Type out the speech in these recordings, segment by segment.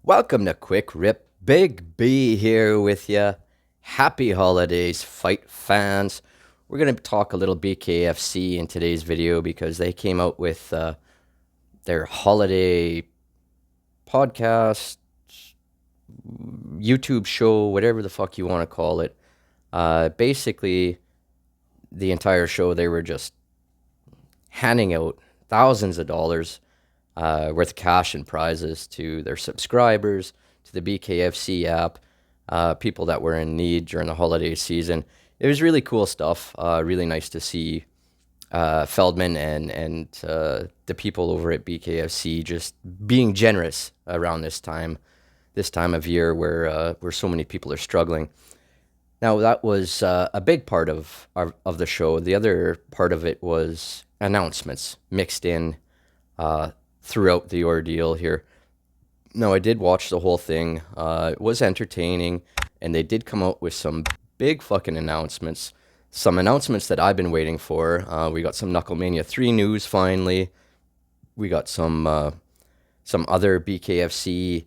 Welcome to Quick Rip. Big B here with you. Happy holidays, fight fans. We're going to talk a little BKFC in today's video because they came out with their holiday podcast, YouTube show, whatever the fuck you want to call it. Basically, the entire show, they were just handing out thousands of dollars worth of cash and prizes to their subscribers, to the BKFC app, people that were in need during the holiday season. It was really cool stuff. Really nice to see Feldman and the people over at BKFC just being generous around this time of year where so many people are struggling. Now that was a big part of the show. The other part of it was announcements mixed in throughout the ordeal here. No, I did watch the whole thing. It was entertaining, and they did come out with some big fucking announcements. Some announcements that I've been waiting for. We got some Knucklemania 3 news finally. We got some other BKFC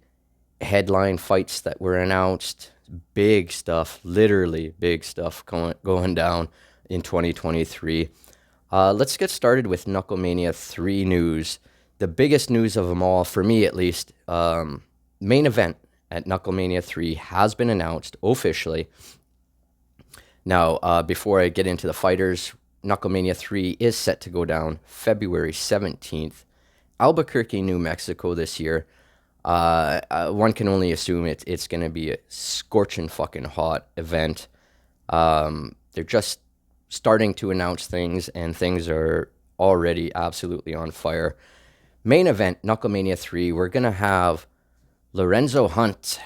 headline fights that were announced. Big stuff, literally big stuff going down in 2023. Let's get started with Knucklemania 3 news. The biggest news of them all, for me at least, main event at Knucklemania 3 has been announced officially. Now, before I get into the fighters, Knucklemania 3 is set to go down February 17th, Albuquerque, New Mexico this year. One can only assume it's going to be a scorching fucking hot event. They're just starting to announce things, and things are already absolutely on fire. Main event, Knucklemania 3, we're going to have Lorenzo Hunt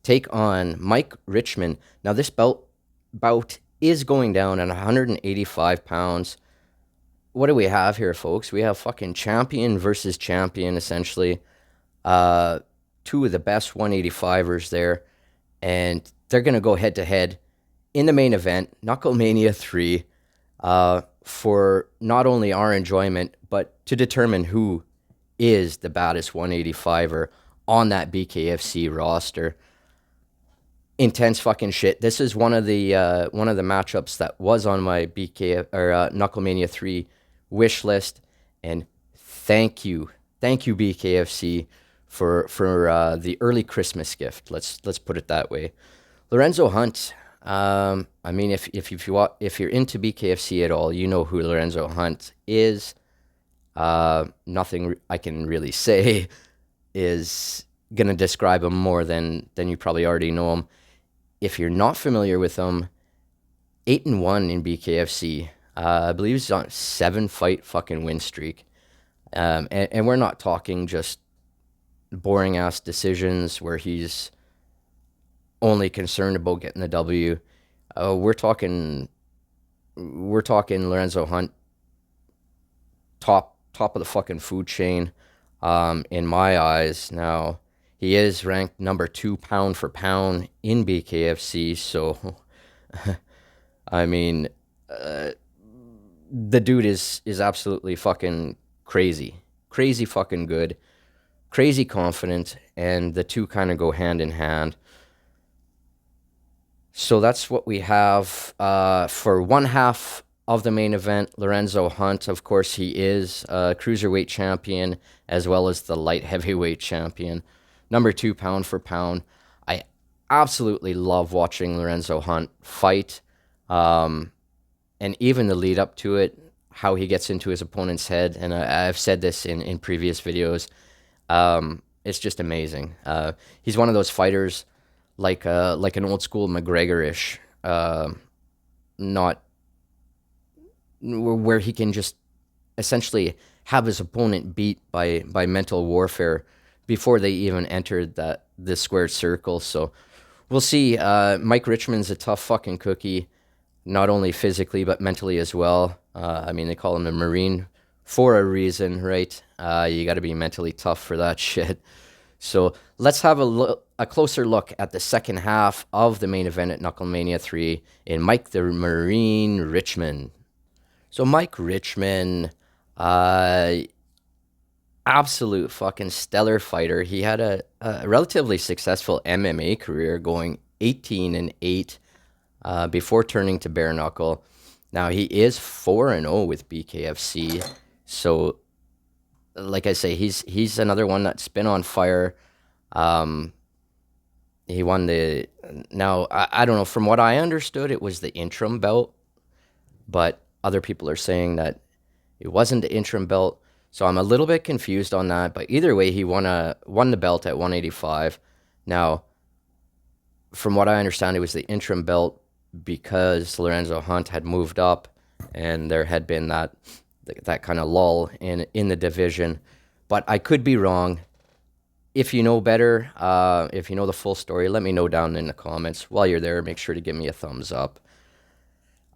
take on Mike Richmond. Now, this bout is going down at 185 pounds. What do we have here, folks? We have fucking champion versus champion, essentially. Two of the best 185ers there. And they're going to go head-to-head in the main event, Knucklemania 3, for not only our enjoyment, but to determine who is the baddest 185er on that BKFC roster. Intense fucking shit. This is one of the matchups that was on my Knucklemania 3 wish list, and thank you BKFC for the early Christmas gift. Let's put it that way. Lorenzo Hunt. I mean, if you're into BKFC at all, you know who Lorenzo Hunt is. Nothing I can really say is gonna describe him more than you probably already know him. If you're not familiar with him, 8-1 in BKFC. I believe he's on a 7-fight fucking win streak. And we're not talking just boring ass decisions where he's only concerned about getting the W. We're talking Lorenzo Hunt, top of the fucking food chain, in my eyes. Now, he is ranked number 2 pound for pound in BKFC, so I mean, the dude is absolutely fucking crazy fucking good, crazy confident, and the two kind of go hand in hand. So that's what we have for one half of the main event. Lorenzo Hunt, of course, he is a cruiserweight champion as well as the light heavyweight champion, number 2 pound for pound. I absolutely love watching Lorenzo Hunt fight, and even the lead up to it, how he gets into his opponent's head. And I've said this in previous videos. It's just amazing. He's one of those fighters like an old school McGregor-ish, not where he can just essentially have his opponent beat by mental warfare before they even entered the squared circle. So we'll see. Mike Richmond's a tough fucking cookie, not only physically but mentally as well. I mean, they call him a Marine for a reason, right? You got to be mentally tough for that shit. So let's have a closer look at the second half of the main event at Knucklemania 3 in Mike the Marine Richmond. So Mike Richmond, absolute fucking stellar fighter. He had a relatively successful MMA career, going 18-8 before turning to bare knuckle. Now he is 4-0 with BKFC, so like I say, he's another one that's been on fire. Um, he won the now I don't know, from what I understood it was the interim belt, but other people are saying that it wasn't the interim belt. So I'm a little bit confused on that, but either way he won the belt at 185. Now, from what I understand, it was the interim belt because Lorenzo Hunt had moved up and there had been that kind of lull in the division. But I could be wrong. If you know better, if you know the full story, let me know down in the comments. While you're there, make sure to give me a thumbs up.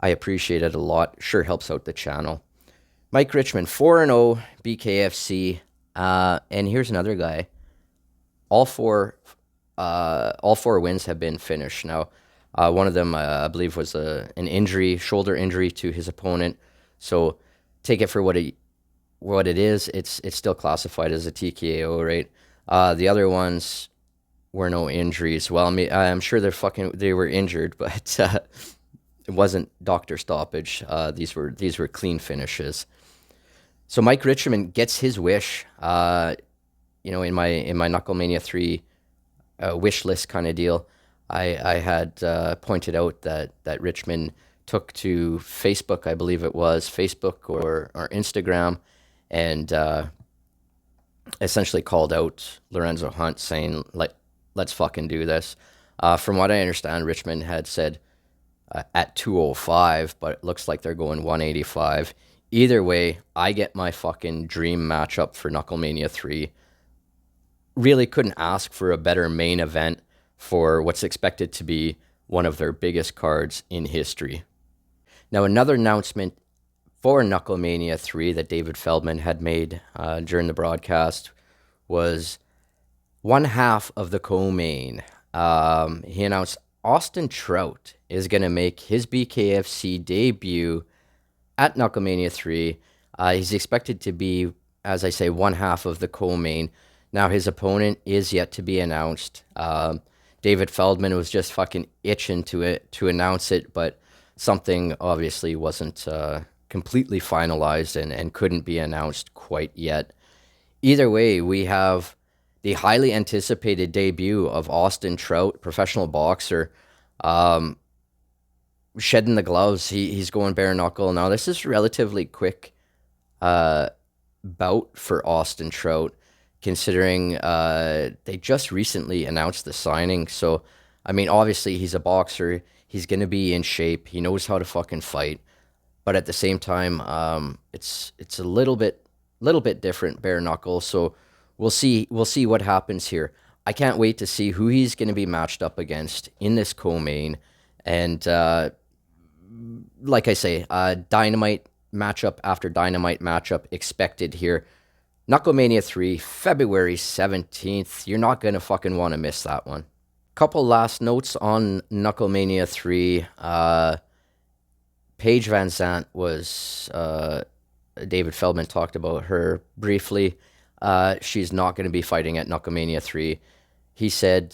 I appreciate it a lot. Sure helps out the channel. Mike Richmond, 4-0, BKFC. And here's another guy. All four wins have been finished. Now, one of them, I believe, was an injury, shoulder injury to his opponent. So take it for what it is. It's still classified as a TKO, right? The other ones were no injuries. Well, I mean, I'm sure they were injured, but it wasn't doctor stoppage. These were clean finishes. So Mike Richmond gets his wish. In my Knucklemania 3 wish list kind of deal, I had pointed out that Richmond took to Facebook, I believe it was Facebook or Instagram, and essentially called out Lorenzo Hunt, saying, let's fucking do this. From what I understand, Richmond had said at 205, but it looks like they're going 185. Either way, I get my fucking dream matchup for Knucklemania 3. Really couldn't ask for a better main event for what's expected to be one of their biggest cards in history. Now, another announcement for Knucklemania 3 that David Feldman had made during the broadcast was one half of the co-main. He announced Austin Trout is going to make his BKFC debut at Knucklemania 3. He's expected to be, as I say, one half of the co-main. Now, his opponent is yet to be announced. David Feldman was just fucking itching to announce it, but something obviously wasn't completely finalized and couldn't be announced quite yet. Either way, we have the highly anticipated debut of Austin Trout, professional boxer, shedding the gloves. He's going bare knuckle. Now, this is relatively quick bout for Austin Trout, considering they just recently announced the signing. So, I mean, obviously he's a boxer. He's going to be in shape. He knows how to fucking fight. But at the same time, it's a little bit different bare knuckle. So we'll see what happens here. I can't wait to see who he's going to be matched up against in this co-main. And like I say, dynamite matchup after dynamite matchup expected here. Knucklemania 3, February 17th. You're not going to fucking want to miss that one. Couple last notes on Knucklemania 3. Paige Van Zandt was, David Feldman talked about her briefly. She's not going to be fighting at Knucklemania 3. He said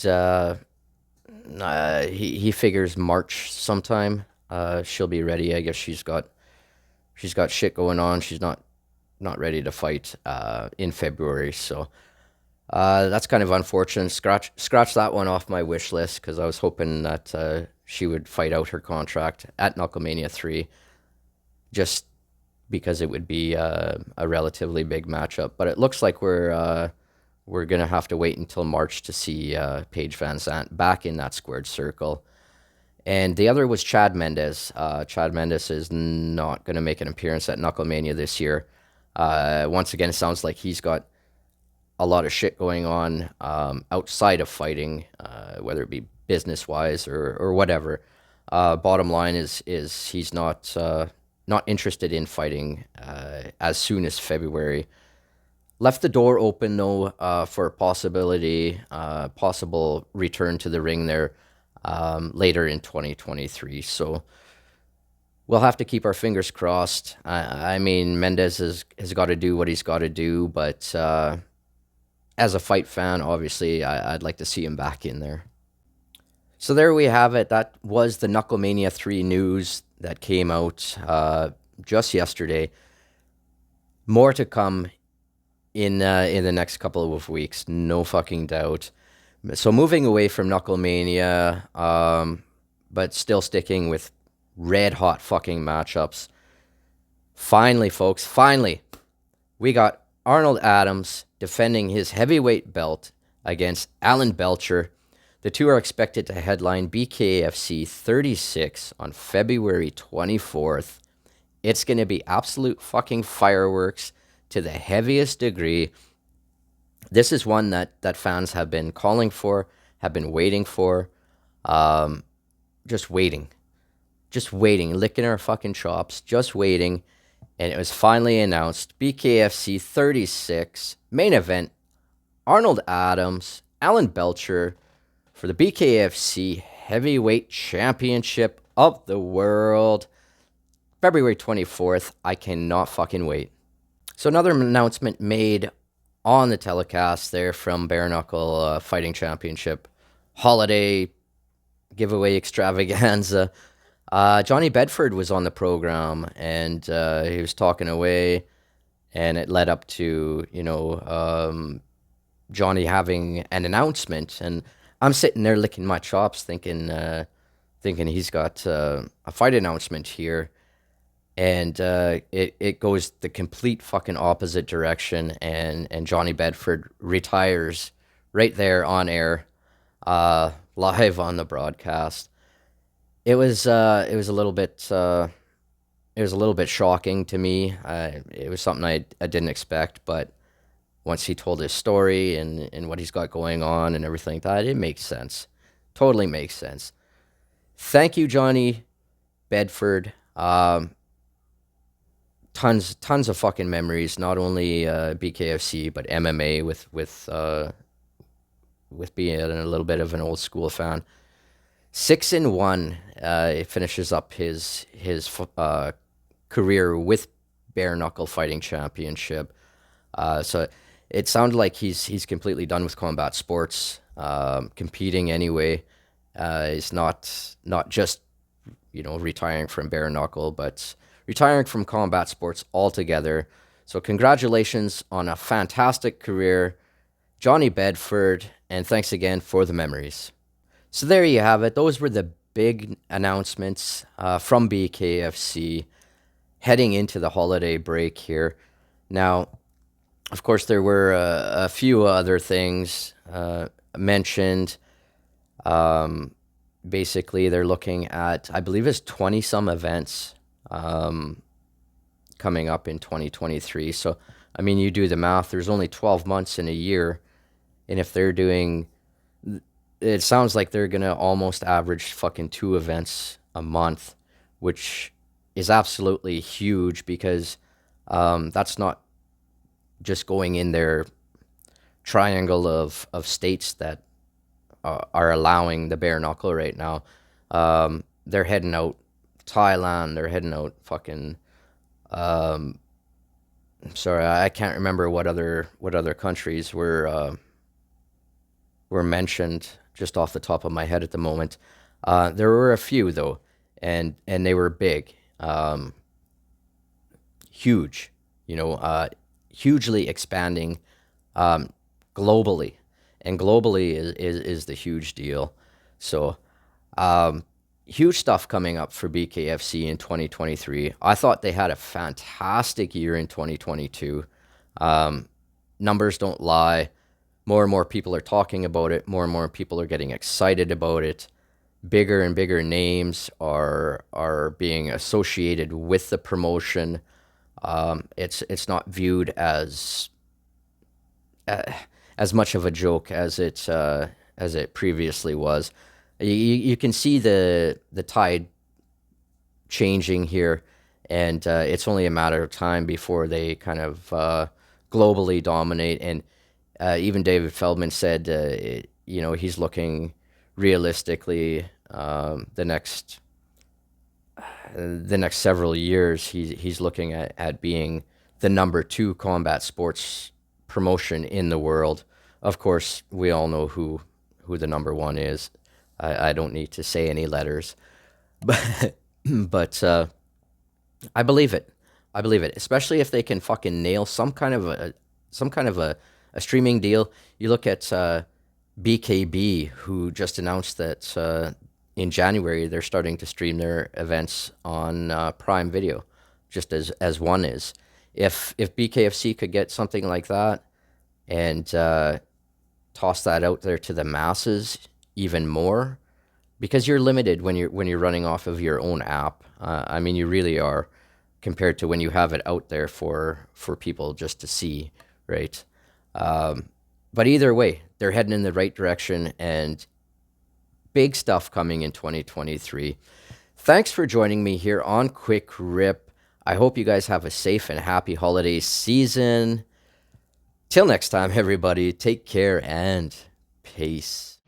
he figures March sometime. She'll be ready. I guess she's got shit going on. She's not ready to fight in February. So that's kind of unfortunate. Scratch that one off my wish list, because I was hoping that she would fight out her contract at Knucklemania 3, just because it would be a relatively big matchup. But it looks like we're gonna have to wait until March to see Paige Van Zandt back in that squared circle. And the other was Chad Mendes. Chad Mendes is not going to make an appearance at Knucklemania this year. Once again, it sounds like he's got a lot of shit going on outside of fighting, whether it be business-wise or whatever. Bottom line is he's not interested in fighting as soon as February. Left the door open, though, for a possible return to the ring there later in 2023. So we'll have to keep our fingers crossed. I mean, Mendez has got to do what he's got to do, but as a fight fan, obviously, I'd like to see him back in there. So there we have it. That was the Knucklemania 3 news that came out just yesterday. More to come in the next couple of weeks, no fucking doubt. So moving away from Knucklemania, but still sticking with red hot fucking matchups. Finally, folks, finally, we got Arnold Adams defending his heavyweight belt against Alan Belcher. The two are expected to headline BKFC 36 on February 24th. It's going to be absolute fucking fireworks to the heaviest degree. This is one that fans have been calling for, have been waiting for, just waiting, licking our fucking chops, just waiting. And it was finally announced, BKFC 36, main event, Arnold Adams, Alan Belcher, for the BKFC Heavyweight Championship of the World, February 24th. I cannot fucking wait. So another announcement made on the telecast there from Bare Knuckle Fighting Championship holiday giveaway extravaganza. Johnny Bedford was on the program, and he was talking away, and it led up to, Johnny having an announcement, and I'm sitting there licking my chops thinking he's got a fight announcement here, and it goes the complete fucking opposite direction, and Johnny Bedford retires right there on air, live on the broadcast. It was a little bit shocking to me. It was something I didn't expect, but once he told his story and what he's got going on and everything like that, it makes sense. Totally makes sense. Thank you, Johnny Bedford. Tons of fucking memories. Not only BKFC, but MMA with being a little bit of an old school fan. 6-1. It finishes up his career with Bare Knuckle Fighting Championship. So it sounded like he's completely done with combat sports. Competing anyway. He's not just retiring from Bare Knuckle, but retiring from combat sports altogether. So congratulations on a fantastic career, Johnny Bedford, and thanks again for the memories. So there you have it. Those were the big announcements from BKFC heading into the holiday break here. Now, of course, there were a few other things mentioned. Basically, they're looking at, I believe it's 20-some events coming up in 2023. So, I mean, you do the math. There's only 12 months in a year. And if they're doing... It sounds like they're going to almost average fucking 2 events a month, which is absolutely huge because that's not just going in their triangle of states that are allowing the bare knuckle right now. They're heading out Thailand. They're heading out fucking... sorry, I can't remember what other countries were mentioned just off the top of my head at the moment. There were a few though, and they were big, huge, hugely expanding globally, and globally is the huge deal. So huge stuff coming up for BKFC in 2023. I thought they had a fantastic year in 2022. Numbers don't lie. More and more people are talking about it. More and more people are getting excited about it. Bigger and bigger names are being associated with the promotion. It's not viewed as much of a joke as it previously was. You can see the tide changing here, and it's only a matter of time before they kind of globally dominate. And even David Feldman said, he's looking realistically the next the next several years, he's looking at being the number 2 combat sports promotion in the world. Of course, we all know who the number 1 is. I don't need to say any letters, but I believe it. I believe it, especially if they can fucking nail some kind of a streaming deal. You look at BKB, who just announced that in January they're starting to stream their events on Prime Video, just as one is. If BKFC could get something like that and toss that out there to the masses even more, because you're limited when you're running off of your own app. I mean, you really are, compared to when you have it out there for people just to see, right? But either way, they're heading in the right direction, and big stuff coming in 2023. Thanks for joining me here on Quick Rip. I hope you guys have a safe and happy holiday season. Till next time, everybody, take care and peace.